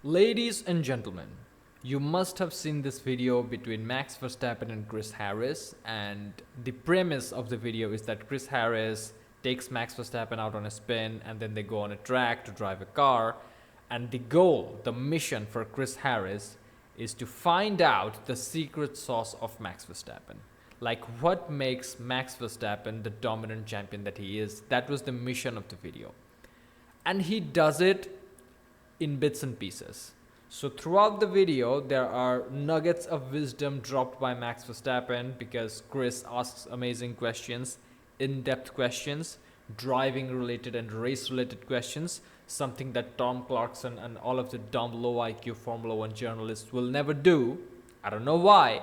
Ladies and gentlemen, you must have seen this video between Max Verstappen and Chris Harris, and the premise of the video is that Chris Harris takes Max Verstappen out on a spin and then they go on a track to drive a car, and the goal, the mission for Chris Harris is to find out the secret sauce of Max Verstappen. Like what makes Max Verstappen the dominant champion that he is. That was the mission of the video. And he does it in bits and pieces. So throughout the video, there are nuggets of wisdom dropped by Max Verstappen because Chris asks amazing questions, in-depth questions, driving related and race related questions, something that Tom Clarkson and all of the dumb low IQ Formula 1 journalists will never do. I don't know why.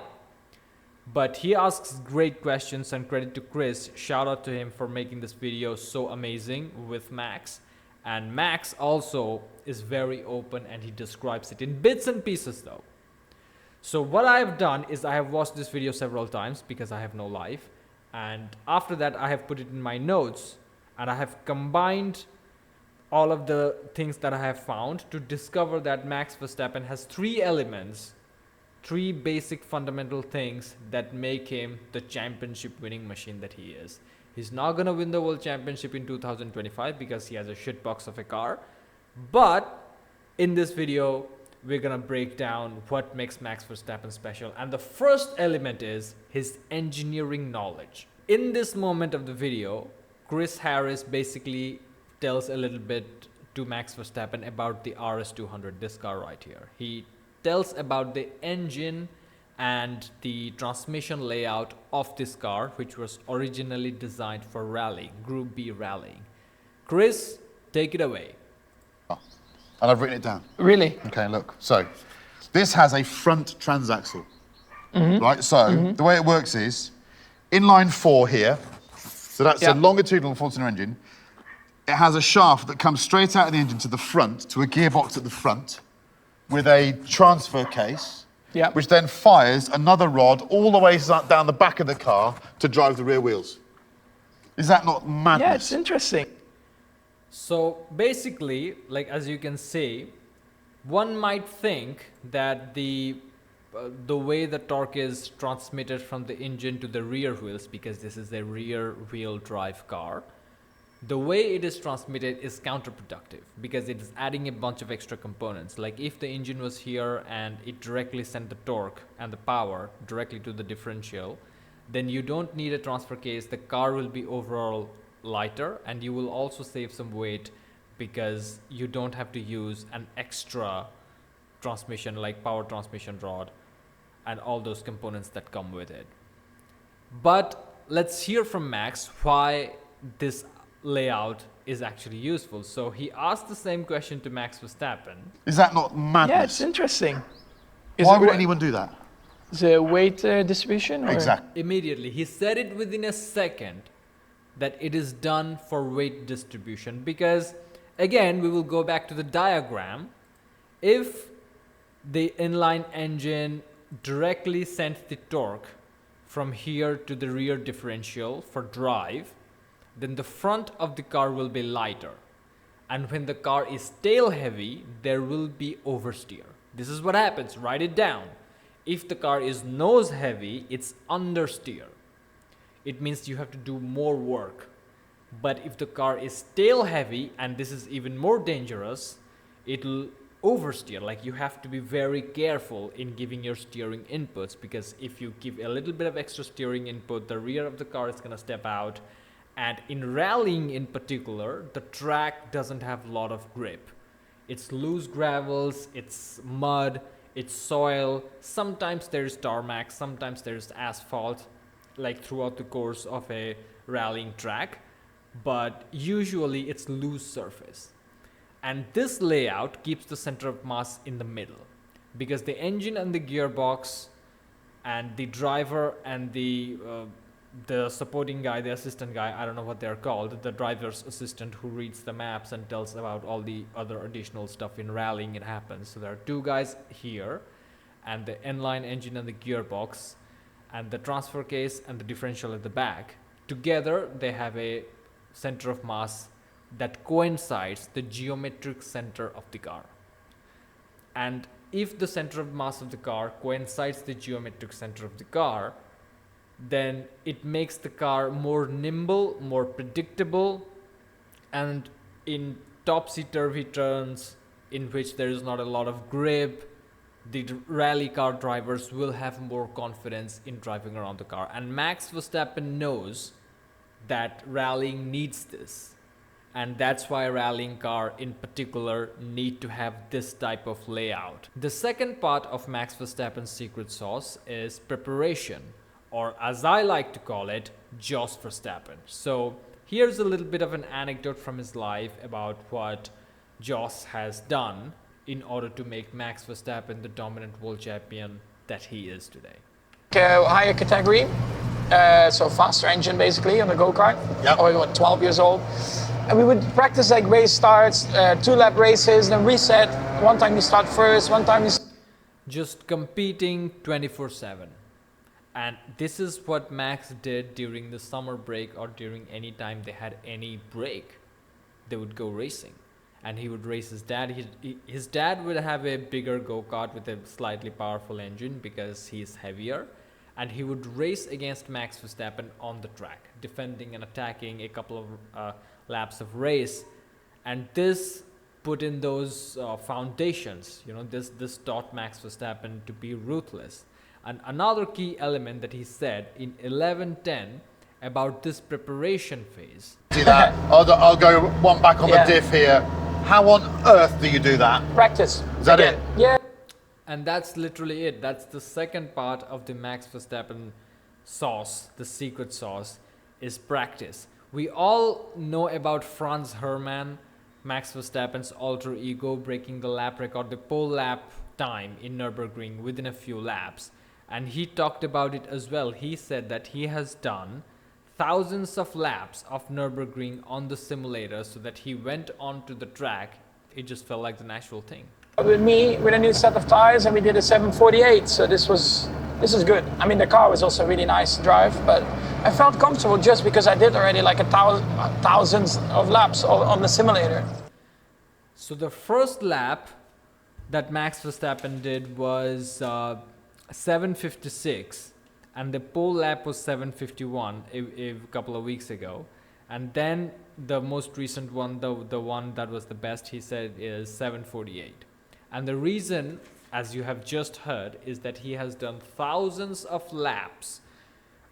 But he asks great questions, and credit to Chris. Shout out to him for making this video so amazing with Max. And Max also is very open and he describes it in bits and pieces though. So what I have done is I have watched this video several times because I have no life. And after that I have put it in my notes and I have combined all of the things that I have found to discover that Max Verstappen has three elements, three basic fundamental things that make him the championship winning machine that he is. He's not going to win the world championship in 2025 because he has a shitbox of a car. But in this video, we're going to break down what makes Max Verstappen special. And the first element is his engineering knowledge. In this moment of the video, Chris Harris basically tells a little bit to Max Verstappen about the RS200, this car right here. He tells about the engine and the transmission layout of this car, which was originally designed for rallying, Group B rallying. Chris, take it away. And I've written it down. Really? Okay, look. So, this has a front transaxle, right? So, the way it works is, inline 4 here, so that's a longitudinal four-cylinder engine. It has a shaft that comes straight out of the engine to the front, to a gearbox at the front, with a transfer case, which then fires another rod all the way down the back of the car to drive the rear wheels. Is that not madness? Yeah, it's interesting. So basically, like as you can see, one might think that the way the torque is transmitted from the engine to the rear wheels, because this is a rear wheel drive car, the way it is transmitted is counterproductive because it is adding a bunch of extra components. Like if the engine was here and it directly sent the torque and the power directly to the differential, then you don't need a transfer case. The car will be overall lighter and you will also save some weight because you don't have to use an extra transmission like power transmission rod and all those components that come with it. But let's hear from Max why this layout is actually useful. So he asked the same question to Max Verstappen. Is that not madness? Yeah, it's interesting. Why would anyone do that? The weight distribution? Or? Exactly. Immediately, he said it within a second that it is done for weight distribution because, again, we will go back to the diagram. If the inline engine directly sent the torque from here to the rear differential for drive, then the front of the car will be lighter. And when the car is tail heavy, there will be oversteer. This is what happens, write it down. If the car is nose heavy, it's understeer. It means you have to do more work. But if the car is tail heavy, and this is even more dangerous, it'll oversteer. Like you have to be very careful in giving your steering inputs because if you give a little bit of extra steering input, the rear of the car is going to step out. And in rallying in particular, the track doesn't have a lot of grip. It's loose gravels, it's mud, it's soil. Sometimes there's tarmac, sometimes there's asphalt, like throughout the course of a rallying track. But usually it's loose surface. And this layout keeps the center of mass in the middle because the engine and the gearbox and the driver and the supporting guy, the assistant guy, I don't know what they're called, the driver's assistant who reads the maps and tells about all the other additional stuff in rallying it happens. So there are two guys here and the inline engine and the gearbox and the transfer case and the differential at the back. Together they have a center of mass that coincides the geometric center of the car. And if the center of mass of the car coincides with the geometric center of the car, then it makes the car more nimble, more predictable, and in topsy-turvy turns in which there is not a lot of grip, the rally car drivers will have more confidence in driving around the car. And Max Verstappen knows that rallying needs this. And that's why a rallying car in particular need to have this type of layout. The second part of Max Verstappen's secret sauce is preparation, or as I like to call it, Jos Verstappen. So here's a little bit of an anecdote from his life about what Jos has done in order to make Max Verstappen the dominant world champion that he is today. Higher category, so faster engine basically on the go-kart. Yep. Or what, 12 years old. And we would practice like race starts, 2-lap races, then reset. One time you start first, one time you... Just competing 24/7. And this is what Max did during the summer break, or during any time they had any break. They would go racing. And he would race his dad. His dad would have a bigger go-kart with a slightly powerful engine because he's heavier. And he would race against Max Verstappen on the track, defending and attacking a couple of laps of race. And this put in those foundations. You know, this taught Max Verstappen to be ruthless. And another key element that he said in 11:10 about this preparation phase. See that? I'll go one back on Yeah. the diff here. How on earth do you do that? Practice. Is that Again. it? Yeah. And that's literally it. That's the second part of the Max Verstappen sauce, the secret sauce, is practice. We all know about Franz Hermann, Max Verstappen's alter ego, breaking the lap record, the pole lap time in Nürburgring within a few laps. And he talked about it as well. He said that he has done thousands of laps of Nürburgring on the simulator so that he went onto the track. It just felt like the natural thing. With me, with a new set of tires, and we did a 748, so this is good. I mean, the car was also really nice to drive, but I felt comfortable just because I did already like thousands of laps on the simulator. So the first lap that Max Verstappen did was 7:56, and the pole lap was 7:51 a couple of weeks ago. And then the most recent one, the one that was the best, he said, is 7:48. And the reason, as you have just heard, is that he has done thousands of laps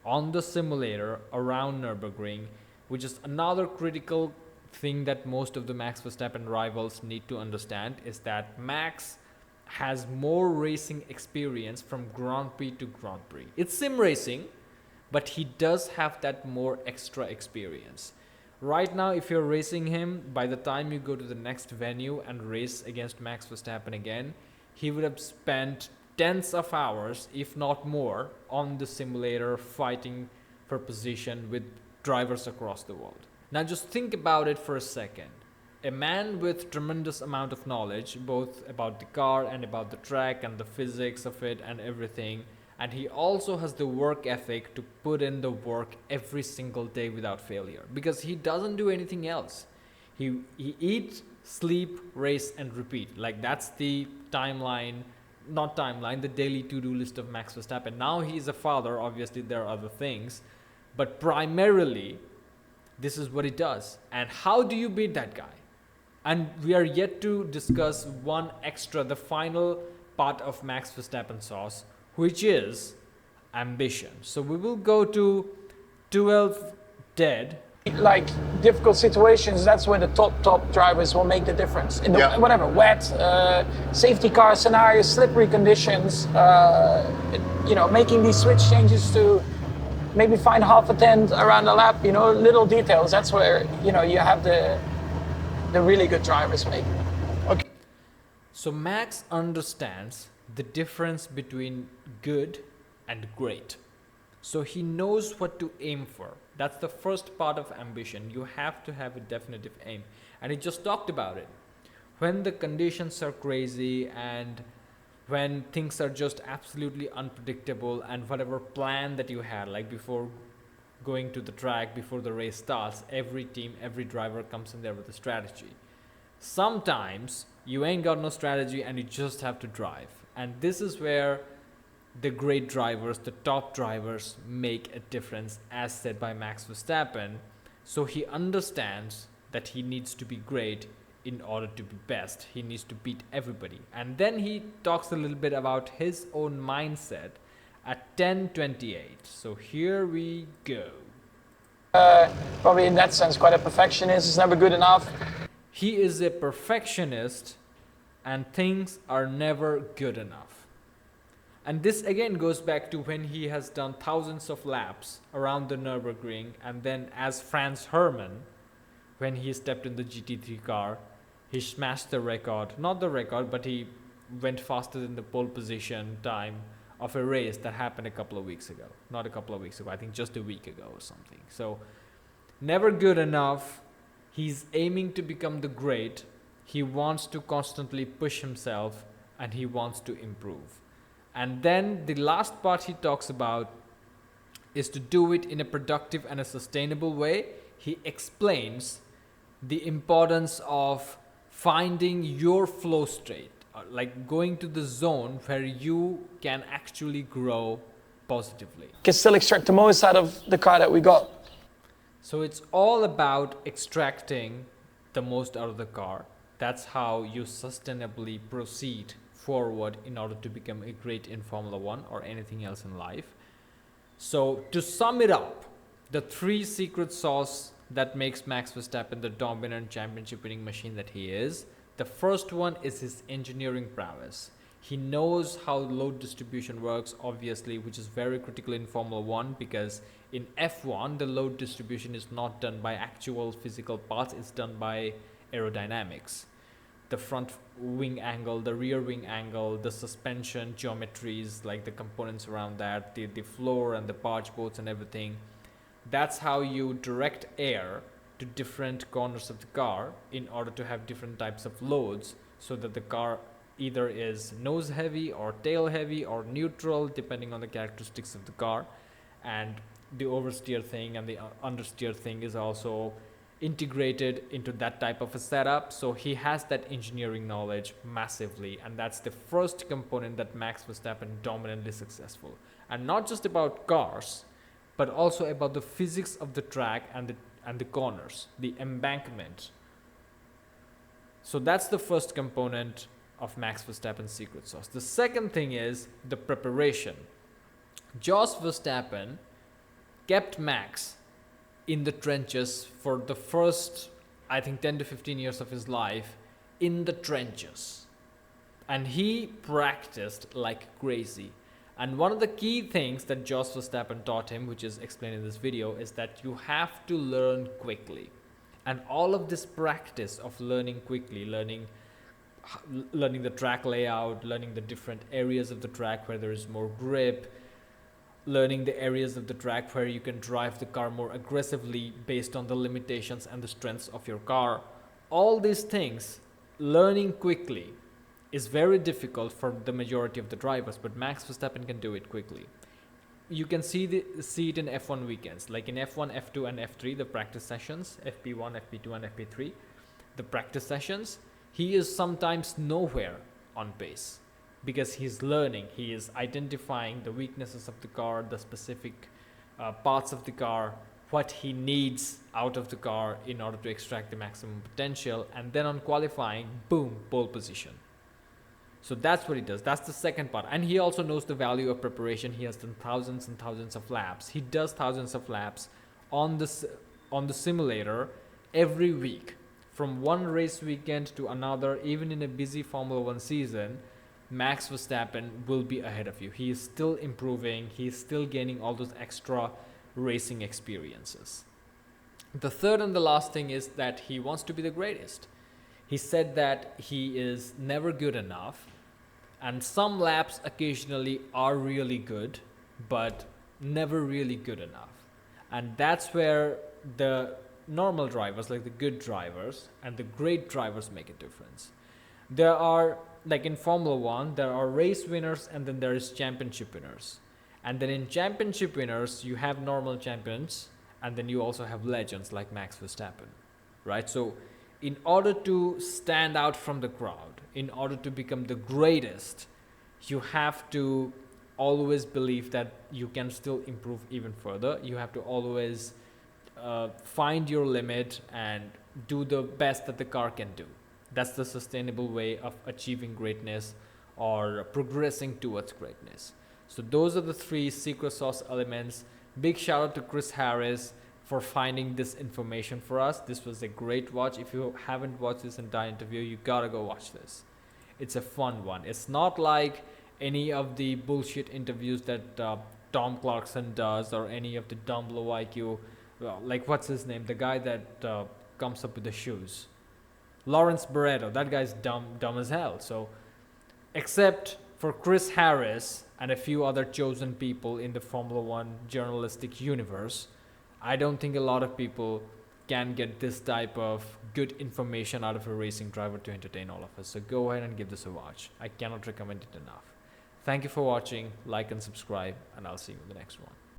on the simulator around Nürburgring, which is another critical thing that most of the Max Verstappen rivals need to understand, is that Max has more racing experience from Grand Prix to Grand Prix. It's sim racing, but he does have that more extra experience. Right now, if you're racing him, by the time you go to the next venue and race against Max Verstappen again, he would have spent tens of hours, if not more, on the simulator fighting for position with drivers across the world. Now just think about it for a second. A man with tremendous amount of knowledge, both about the car and about the track and the physics of it and everything, and he also has the work ethic to put in the work every single day without failure, because he doesn't do anything else. He eats, sleep, race, and repeat. Like, that's the the daily to-do list of Max Verstappen. Now he is a father, obviously there are other things, but primarily this is what he does. And how do you beat that guy? And we are yet to discuss one extra, the final part of Max Verstappen sauce, which is ambition. So we will go to 12 dead. Like difficult situations, that's where the top drivers will make the difference. In the, Yeah. whatever, wet, safety car scenarios, slippery conditions, making these switch changes to maybe find half a tenth around the lap, little details. That's where, you have the really good drivers making. Okay. So Max understands the difference between good and great. So he knows what to aim for. That's the first part of ambition. You have to have a definitive aim. And he just talked about it. When the conditions are crazy and when things are just absolutely unpredictable, and whatever plan that you had, like before going to the track, before the race starts, every team, every driver comes in there with a strategy. Sometimes you ain't got no strategy and you just have to drive. And this is where the great drivers, the top drivers, make a difference, as said by Max Verstappen. So he understands that he needs to be great in order to be best. He needs to beat everybody. And then he talks a little bit about his own mindset at 10:28. So here we go. Probably in that sense, quite a perfectionist. It's never good enough. He is a perfectionist and things are never good enough. And this again goes back to when he has done thousands of laps around the Nürburgring, and then as Franz Hermann, when he stepped in the GT3 car, he smashed the record, not the record, but he went faster than the pole position time of a race that happened a couple of weeks ago. Not a couple of weeks ago, I think just a week ago or something. So never good enough. He's aiming to become the great. He wants to constantly push himself and he wants to improve. And then the last part he talks about is to do it in a productive and a sustainable way. He explains the importance of finding your flow state, like going to the zone where you can actually grow positively. Can still extract the most out of the car that we got. So it's all about extracting the most out of the car. That's how you sustainably proceed forward in order to become a great in Formula One or anything else in life. So to sum it up, the three secret sauce that makes Max Verstappen the dominant championship winning machine that he is. The first one is his engineering prowess. He knows how load distribution works, obviously, which is very critical in Formula One, because in F1, the load distribution is not done by actual physical parts, it's done by aerodynamics. The front wing angle, the rear wing angle, the suspension geometries, like the components around that, the floor and the barge boats and everything. That's how you direct air to different corners of the car in order to have different types of loads, so that the car either is nose heavy or tail heavy or neutral, depending on the characteristics of the car. And the oversteer thing and the understeer thing is also integrated into that type of a setup. So he has that engineering knowledge massively, and that's the first component that Max Verstappen dominantly successful. And not just about cars, but also about the physics of the track and the corners, the embankment. So that's the first component of Max Verstappen's secret sauce. The second thing is the preparation. Jos Verstappen kept Max in the trenches for the first, I think, 10 to 15 years of his life, in the trenches. And he practiced like crazy. And one of the key things that Jos Verstappen taught him, which is explained in this video, is that you have to learn quickly. And all of this practice of learning quickly, learning the track layout, learning the different areas of the track where there is more grip, learning the areas of the track where you can drive the car more aggressively based on the limitations and the strengths of your car. All these things, learning quickly, is very difficult for the majority of the drivers, but Max Verstappen can do it quickly. You can see it in F1 weekends, like in F1, F2 and F3, the practice sessions, FP1, FP2 and FP3, the practice sessions, he is sometimes nowhere on pace because he's learning, he is identifying the weaknesses of the car, the specific parts of the car, what he needs out of the car in order to extract the maximum potential, and then on qualifying, boom, pole position. So that's what he does. That's the second part. And he also knows the value of preparation. He has done thousands and thousands of laps. He does thousands of laps on the simulator every week. From one race weekend to another, even in a busy Formula One season, Max Verstappen will be ahead of you. He is still improving. He is still gaining all those extra racing experiences. The third and the last thing is that he wants to be the greatest. He said that he is never good enough, and some laps occasionally are really good, but never really good enough. And that's where the normal drivers, like the good drivers and the great drivers, make a difference. There are, like in Formula One, there are race winners and then there is championship winners. And then in championship winners, you have normal champions, and then you also have legends like Max Verstappen, right? So in order to stand out from the crowd, in order to become the greatest, you have to always believe that you can still improve even further. You have to always find your limit and do the best that the car can do. That's the sustainable way of achieving greatness or progressing towards greatness. So those are the three secret sauce elements. Big shout out to Chris Harris for finding this information for us. This was a great watch. If you haven't watched this entire interview, you gotta go watch this. It's a fun one. It's not like any of the bullshit interviews that Tom Clarkson does, or any of the dumb low IQ, well, like what's his name, the guy that comes up with the shoes, Lawrence Barreto. That guy's dumb as hell. So except for Chris Harris and a few other chosen people in the Formula One journalistic universe, I don't think a lot of people can get this type of good information out of a racing driver to entertain all of us. So go ahead and give this a watch. I cannot recommend it enough. Thank you for watching. Like and subscribe, and I'll see you in the next one.